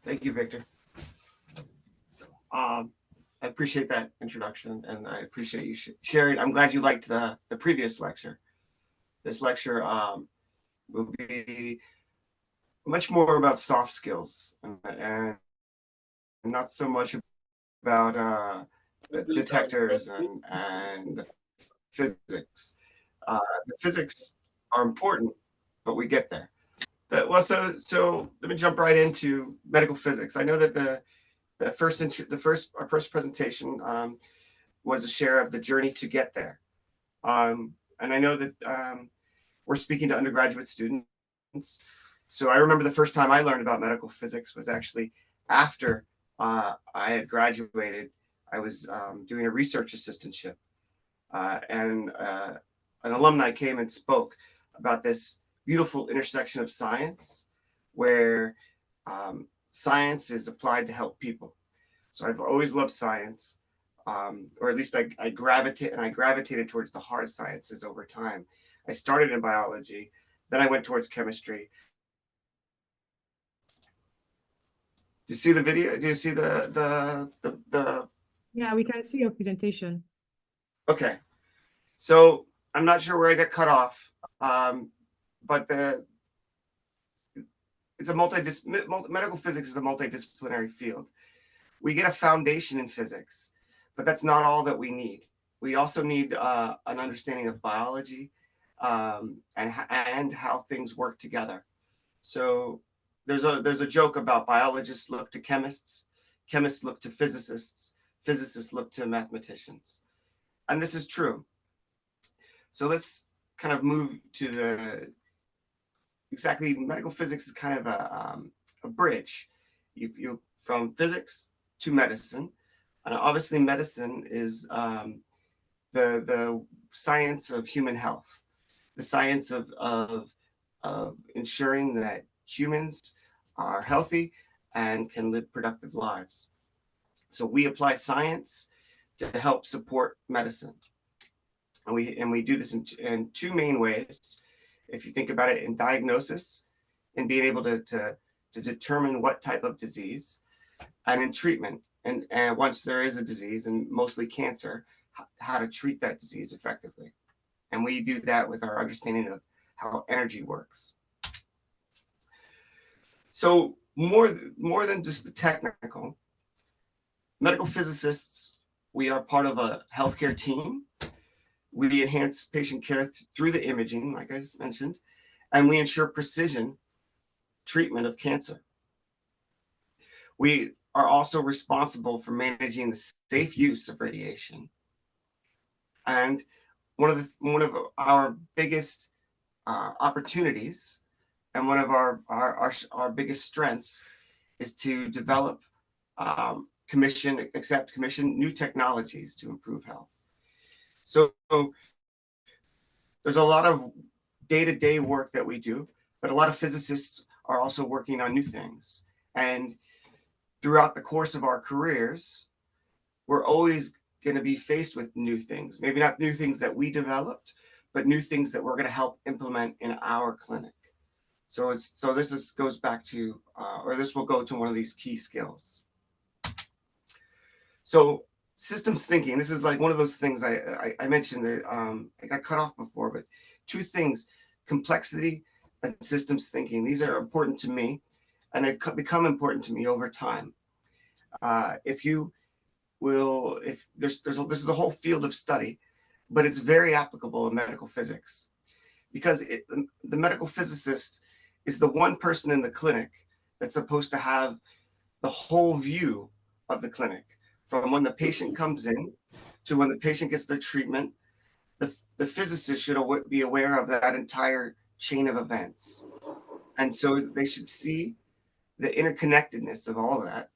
Thank you, Victor. So, I appreciate that introduction, and I appreciate you sharing. I'm glad you liked the previous lecture. This lecture will be much more about soft skills and not so much about the detectors and the physics. The physics are important, but we get there. So let me jump right into medical physics. I know that our first presentation was a share of the journey to get there, and I know that we're speaking to undergraduate students. So I remember the first time I learned about medical physics was actually after I had graduated. I was doing a research assistantship, and an alumni came and spoke about this beautiful intersection of science where science is applied to help people. So I've always loved science, or at least I gravitated towards the hard sciences over time. I started in biology, then I went towards chemistry. Do you see the video? Do you see the? Yeah, we can see your presentation. Okay, so I'm not sure where I got cut off, but it's a medical physics is a multidisciplinary field. We get a foundation in physics, but that's not all that we need. We also need an understanding of biology and how things work together. So there's a joke about biologists look to chemists, chemists look to physicists, physicists look to mathematicians, and this is true. So let's kind of move to medical physics is kind of a bridge. You from physics to medicine, and obviously medicine is the science of human health, the science of ensuring that humans are healthy and can live productive lives. So we apply science to help support medicine, and we do this in two main ways. If you think about it, in diagnosis and being able to determine what type of disease, and in treatment, and once there is a disease, and mostly cancer, how to treat that disease effectively. And we do that with our understanding of how energy works. So more than just the technical, medical physicists, we are part of a healthcare team. We enhance patient care through the imaging, like I just mentioned, and we ensure precision treatment of cancer. We are also responsible for managing the safe use of radiation. And one of our biggest opportunities and one of our biggest strengths is to develop, commission new technologies to improve health. So there's a lot of day-to-day work that we do, but a lot of physicists are also working on new things. And throughout the course of our careers, we're always going to be faced with new things. Maybe not new things that we developed, but new things that we're going to help implement in our clinic. So this goes back to, or this will go to one of these key skills. So systems thinking, this is like one of those things I mentioned that I got cut off before, but two things, complexity and systems thinking. These are important to me, and they've become important to me over time. This is a whole field of study, but it's very applicable in medical physics, because the medical physicist is the one person in the clinic that's supposed to have the whole view of the clinic, from when the patient comes in to when the patient gets their treatment. The physicist should be aware of that entire chain of events. And so they should see the interconnectedness of all that,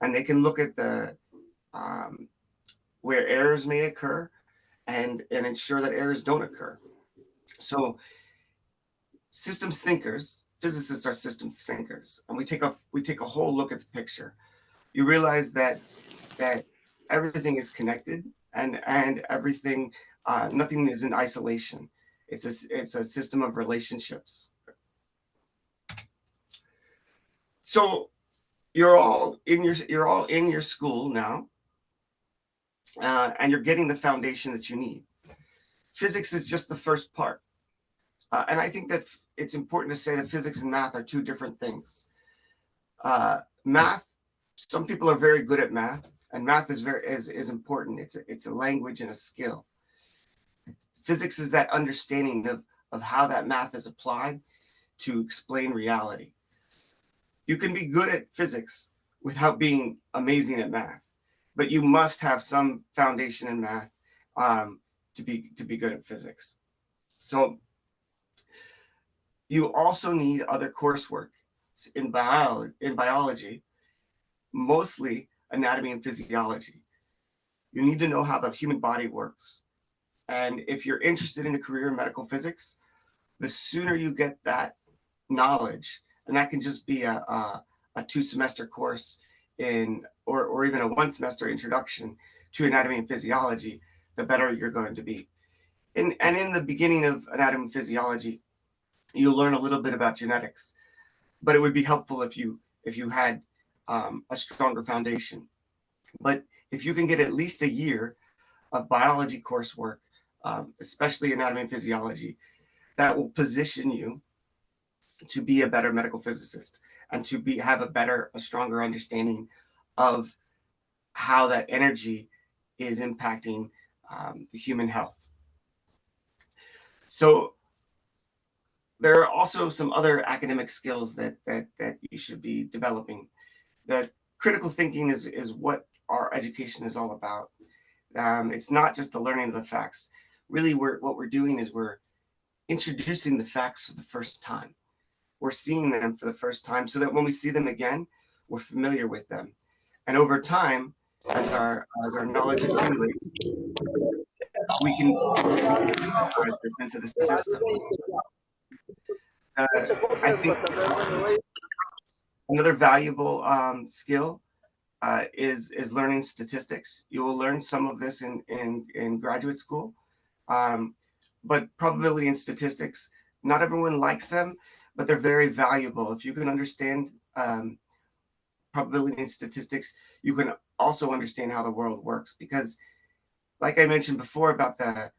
and they can look at the where errors may occur and ensure that errors don't occur. So systems thinkers, physicists are systems thinkers, and we take a whole look at the picture. You realize that everything is connected, and everything, nothing is in isolation. It's a system of relationships. So you're all in your school now, and you're getting the foundation that you need. Physics is just the first part. And I think that it's important to say that physics and math are two different things. Math, some people are very good at math, and math is important. It's a language and a skill. Physics is that understanding of how that math is applied to explain reality. You can be good at physics without being amazing at math, but you must have some foundation in math to be good at physics. So you also need other coursework in biology, mostly anatomy and physiology. You need to know how the human body works. And if you're interested in a career in medical physics, the sooner you get that knowledge, and that can just be a 2-semester course or even a 1-semester introduction to anatomy and physiology, the better you're going to be. And in the beginning of anatomy and physiology, you'll learn a little bit about genetics, but it would be helpful if you had a stronger foundation. But if you can get at least a year of biology coursework, especially anatomy and physiology, that will position you to be a better medical physicist and to have a stronger understanding of how that energy is impacting the human health. So there are also some other academic skills that you should be developing. The critical thinking is what our education is all about. It's not just the learning of the facts. Really, what we're doing is we're introducing the facts for the first time. We're seeing them for the first time so that when we see them again, we're familiar with them. And over time, as our knowledge accumulates, we can synthesize this into the system. I think another valuable skill is learning statistics. You will learn some of this in graduate school, but probability and statistics, not everyone likes them, but they're very valuable. If you can understand probability and statistics, you can also understand how the world works. Because, like I mentioned before about I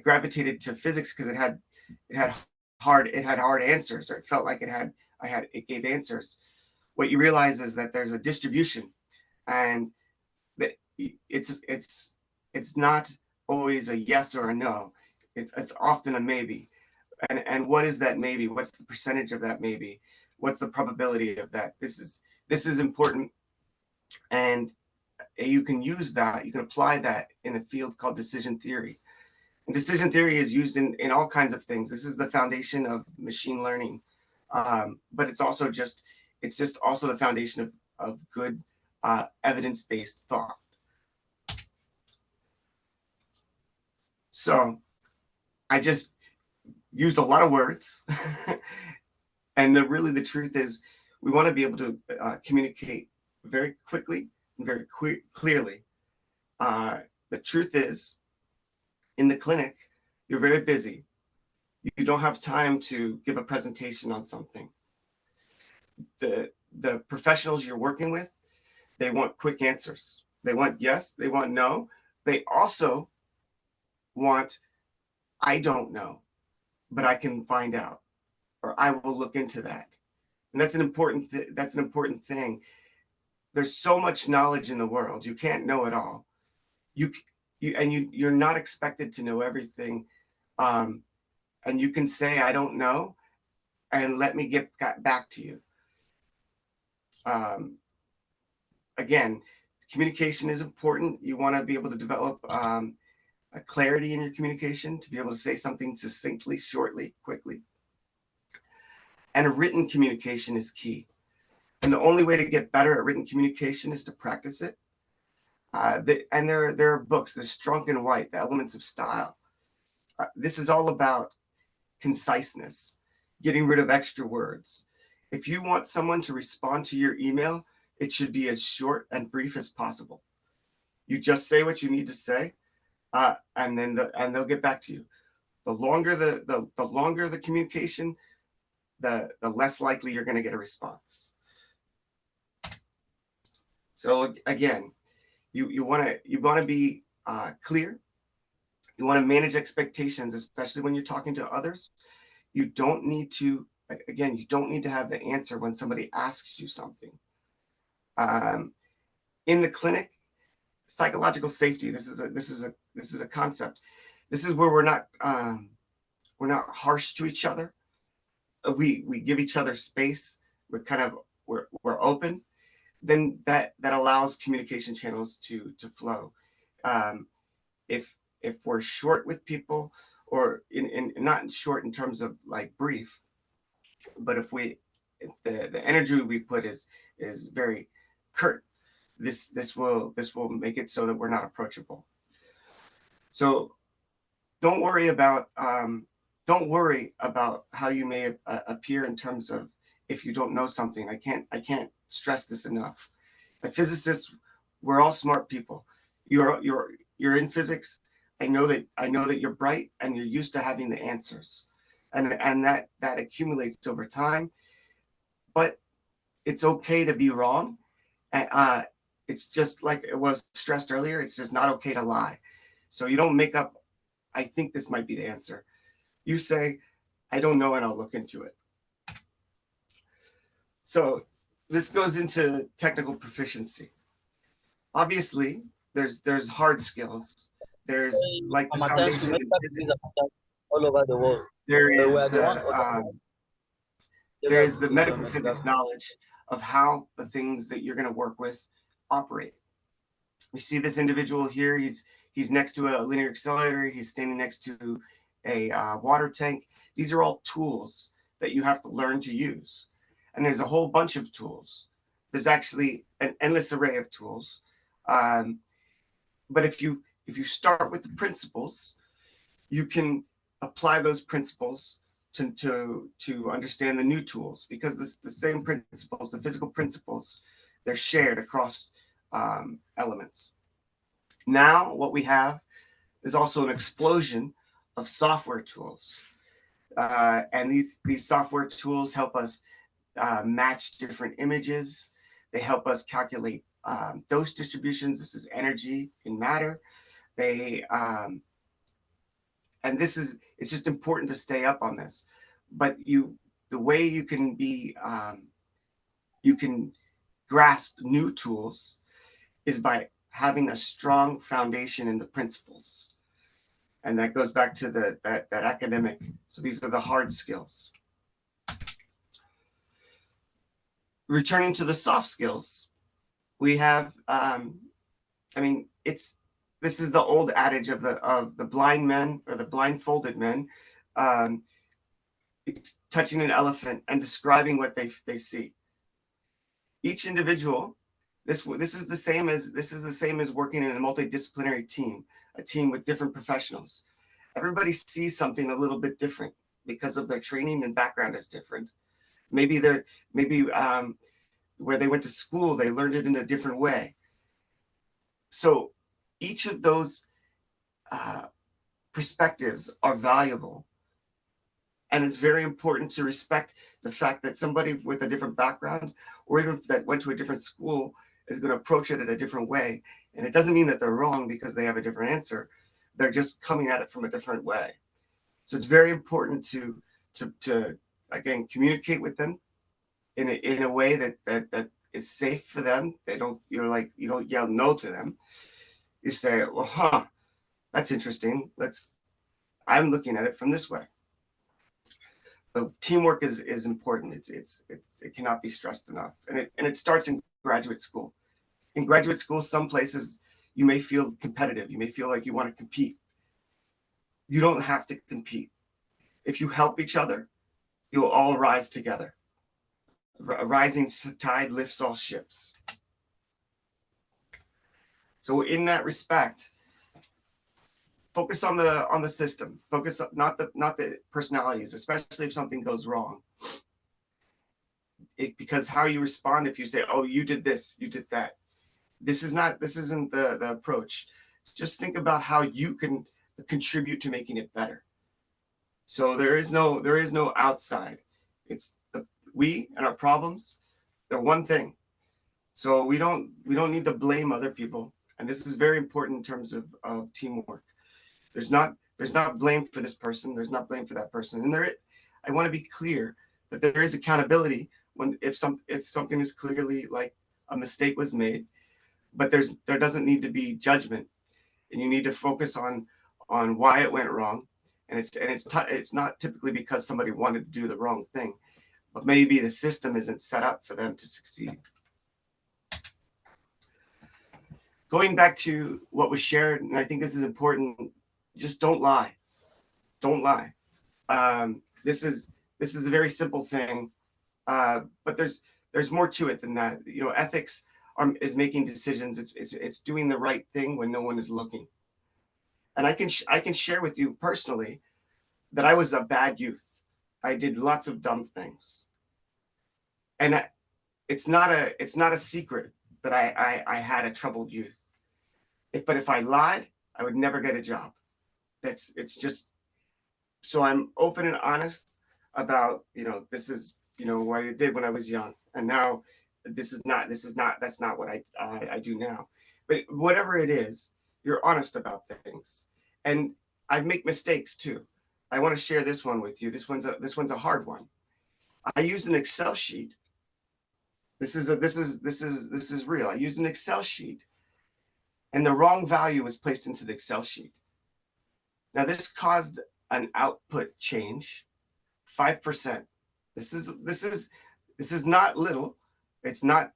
gravitated to physics because it had hard answers, or it felt like it gave answers. What you realize is that there's a distribution, and that it's not always a yes or a no. It's often a maybe. And what is that maybe? What's the percentage of that maybe? What's the probability of that? This is important, and you can use that. You can apply that in a field called decision theory. And decision theory is used in all kinds of things. This is the foundation of machine learning, but it's just also the foundation of good evidence-based thought. So I just used a lot of words. And really the truth is we want to be able to communicate very quickly and very clearly. The truth is, in the clinic, you're very busy. You don't have time to give a presentation on something. The professionals you're working with, they want quick answers. They want yes, they want no. They also want, I don't know, but I can find out, or I will look into that. And that's an important thing. There's so much knowledge in the world. You can't know it all. You're not expected to know everything. And you can say, I don't know, and let me get back to you. Again, communication is important. You want to be able to develop a clarity in your communication, to be able to say something succinctly, shortly, quickly. And written communication is key. And the only way to get better at written communication is to practice it. And there are books, there's Strunk and White, The Elements of Style. This is all about conciseness, getting rid of extra words. If you want someone to respond to your email, it should be as short and brief as possible. You just say what you need to say, and they'll get back to you. The longer the communication, the less likely you're going to get a response. So again, you want to be clear. You want to manage expectations, especially when you're talking to others. You don't need to, again, you don't need to have the answer when somebody asks you something. In the clinic, psychological safety. This is a concept. This is where we're not harsh to each other. We give each other space. We're open. Then that allows communication channels to flow. Um, if we're short with people, or in not short in terms of like brief, but if the energy we put is very curt, this will make it so that we're not approachable. So don't worry about how you may appear in terms of if you don't know something. I can't stress this enough. The physicists, we're all smart people. You're in physics. I know that you're bright and you're used to having the answers, and that accumulates over time. But it's okay to be wrong. It's just like it was stressed earlier. It's just not okay to lie. So you don't make up, I think this might be the answer. You say, I don't know, and I'll look into it. So this goes into technical proficiency. Obviously, there's hard skills. There's like the Harmattan, foundation in physics. all over the world. There We is are the one there is the medical physics knowledge of how the things that you're going to work with operate. We see this individual here. He's next to a linear accelerator. He's standing next to a water tank. These are all tools that you have to learn to use. And there's a whole bunch of tools. There's actually an endless array of tools. But if you start with the principles, you can apply those principles to understand the new tools, because the same principles, the physical principles, they're shared across elements. Now what we have is also an explosion of software tools. And these software tools help us match different images. They help us calculate dose distributions. This is energy in matter. They and it's just important to stay up on this. But the way you can grasp new tools is by having a strong foundation in the principles. And that goes back to that academic. So these are the hard skills. Returning to the soft skills, we have, this is the old adage of the blind men, or the blindfolded men. It's touching an elephant and describing what they see. Each individual, this is the same as working in a multidisciplinary team, a team with different professionals. Everybody sees something a little bit different because of their training and background is different. Maybe where they went to school, they learned it in a different way. So each of those perspectives are valuable. And it's very important to respect the fact that somebody with a different background, or even that went to a different school, is going to approach it in a different way. And it doesn't mean that they're wrong because they have a different answer. They're just coming at it from a different way. So it's very important to again, communicate with them in a way that is safe for them. You don't yell no to them. You say, well, that's interesting. I'm looking at it from this way. But teamwork is important. It cannot be stressed enough. And it starts in graduate school. In graduate school, some places you may feel competitive. You may feel like you want to compete. You don't have to compete. If you help each other, you'll all rise together. A rising tide lifts all ships. So in that respect, focus on the system. Focus not the personalities, especially if something goes wrong. Because how you respond, if you say, "Oh, you did this, you did that," this isn't the approach. Just think about how you can contribute to making it better. So there is no outside. It's we and our problems. They're one thing. So we don't need to blame other people. And this is very important in terms of teamwork. There's not blame for this person. There's not blame for that person. And I want to be clear that there is accountability when if something is clearly like a mistake was made, but there doesn't need to be judgment, and you need to focus on why it went wrong. And it's not typically because somebody wanted to do the wrong thing, but maybe the system isn't set up for them to succeed. Going back to what was shared, and I think this is important, just don't lie. Don't lie. This is a very simple thing, but there's more to it than that. You know, ethics is making decisions. It's doing the right thing when no one is looking. And I can share with you personally that I was a bad youth. I did lots of dumb things, and it's not a secret that I had a troubled youth. But if I lied, I would never get a job. It's just, so I'm open and honest about, this is, what I did when I was young, and now that's not what I do now. But whatever it is, you're honest about things, and I make mistakes too. I want to share this one with you. This one's a hard one. I used an Excel sheet. This is real. I used an Excel sheet, and the wrong value was placed into the Excel sheet. Now this caused an output change, 5%. This is not little. It's not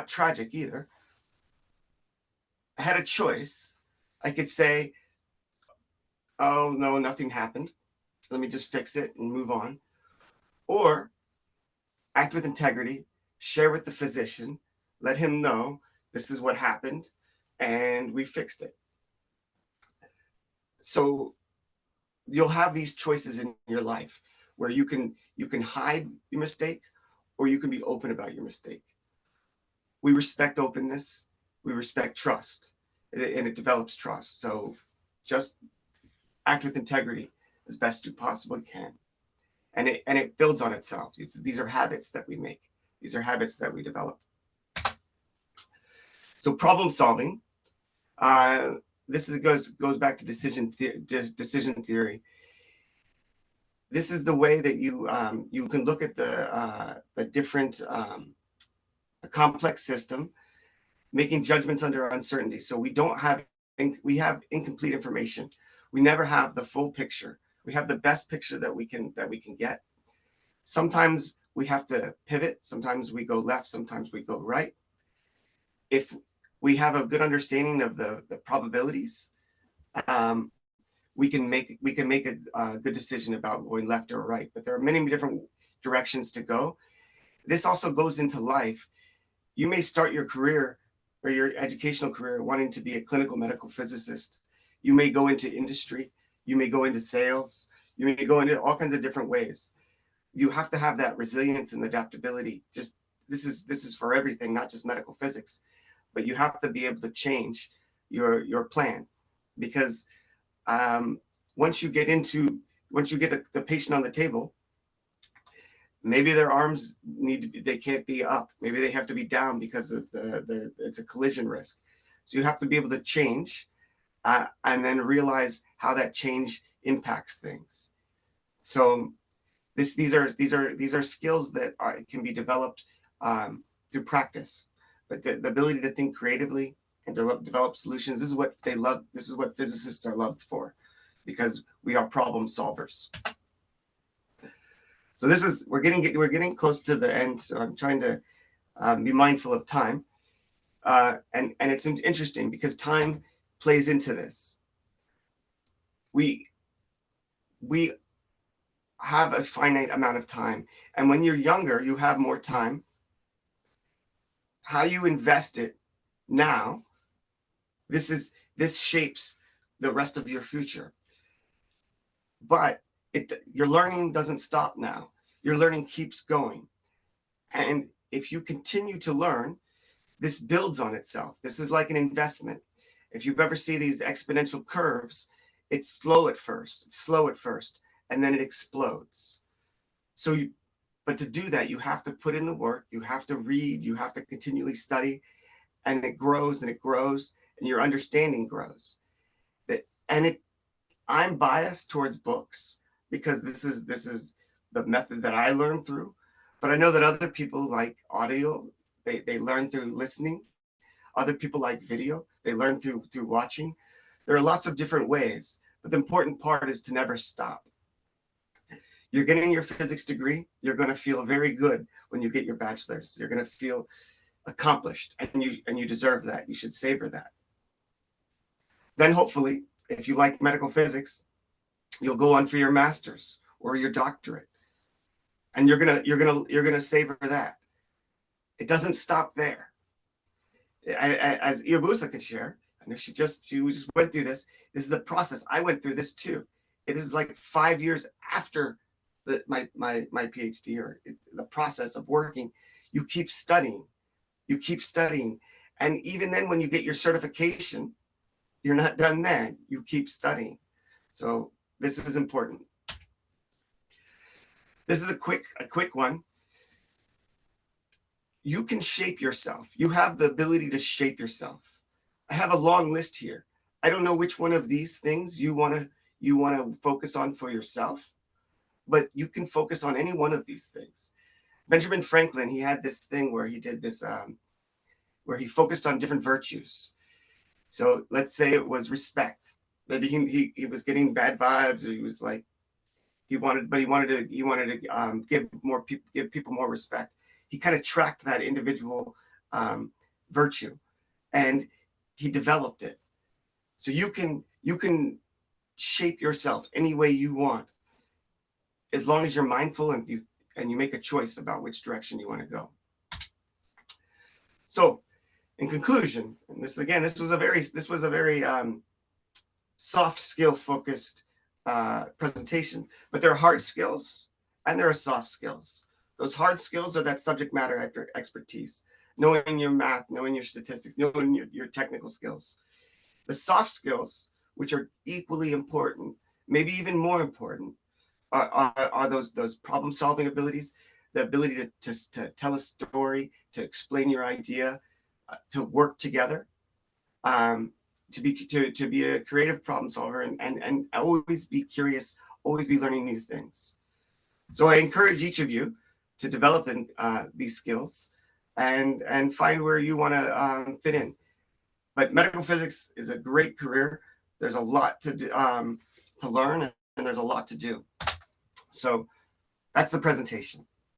tragic either. I had a choice. I could say, oh no, nothing happened. Let me just fix it and move on. Or act with integrity, share with the physician, let him know this is what happened, and we fixed it. So you'll have these choices in your life where you can hide your mistake, or you can be open about your mistake. We respect openness, we respect trust, and it develops trust. So just act with integrity as best you possibly can. And it builds on itself. These are habits that we make. These are habits that we develop. So problem solving, goes back to decision theory. This is the way that you can look at the different a complex system, making judgments under uncertainty. So we have incomplete information. We never have the full picture. We have the best picture that we can get. Sometimes we have to pivot. Sometimes we go left. Sometimes we go right. If we have a good understanding of the probabilities, we can make a good decision about going left or right. But there are many different directions to go. This also goes into life. You may start your career or your educational career wanting to be a clinical medical physicist. You may go into industry. You may go into sales. You may go into all kinds of different ways. You have to have that resilience and adaptability. Just this is for everything, not just medical physics. But you have to be able to change your plan, because once you get the patient on the table, maybe their arms they can't be up. Maybe they have to be down because of it's a collision risk. So you have to be able to change and then realize how that change impacts things. So these are skills that can be developed through practice. But the ability to think creatively and develop solutions, this is what they love. This is what physicists are loved for, because we are problem solvers. So we're getting close to the end. So I'm trying to be mindful of time, and it's interesting because time plays into this. We have a finite amount of time, and when you're younger, you have more time. How you invest it now, this shapes the rest of your future. But your learning doesn't stop now. Your learning keeps going. And if you continue to learn, this builds on itself. This is like an investment. If you've ever seen these exponential curves, it's slow at first, and then it explodes. But to do that, you have to put in the work, you have to read, you have to continually study, and it grows and it grows, and your understanding grows. I'm biased towards books because this is the method that I learned through. But I know that other people like audio, they learn through listening. Other people like video, they learn through watching. There are lots of different ways, but the important part is to never stop. You're getting your physics degree, you're going to feel very good when you get your bachelor's. You're going to feel accomplished, and you deserve that. You should savor that. Then hopefully, if you like medical physics, you'll go on for your master's or your doctorate, and you're gonna savor that. It doesn't stop there. As Iabusa could share, I know she just went through this. This is a process. I went through this too. It is like 5 years after my PhD, or the process of working. You keep studying, and even then, when you get your certification, you're not done there. You keep studying. So this is important. This is a quick one. You can shape yourself. You have the ability to shape yourself. I have a long list here. I don't know which one of these things you want to focus on for yourself, but you can focus on any one of these things. Benjamin Franklin, he had this thing where he did this, where he focused on different virtues. So let's say it was respect. Maybe he was getting bad vibes, or he was like, he wanted to give people more respect. He kind of tracked that individual virtue, and he developed it. So you can shape yourself any way you want, as long as you're mindful and you make a choice about which direction you want to go. So, in conclusion, and this was a very soft skill focused presentation, but there are hard skills and there are soft skills. Those hard skills are that subject matter expertise, knowing your math, knowing your statistics, knowing your technical skills. The soft skills, which are equally important, maybe even more important, are those problem solving abilities, the ability to tell a story, to explain your idea, to work together, to be a creative problem solver, and always be curious, always be learning new things. So I encourage each of you to develop these skills and find where you want to fit in. But medical physics is a great career. There's a lot to learn, and there's a lot to do. So that's the presentation.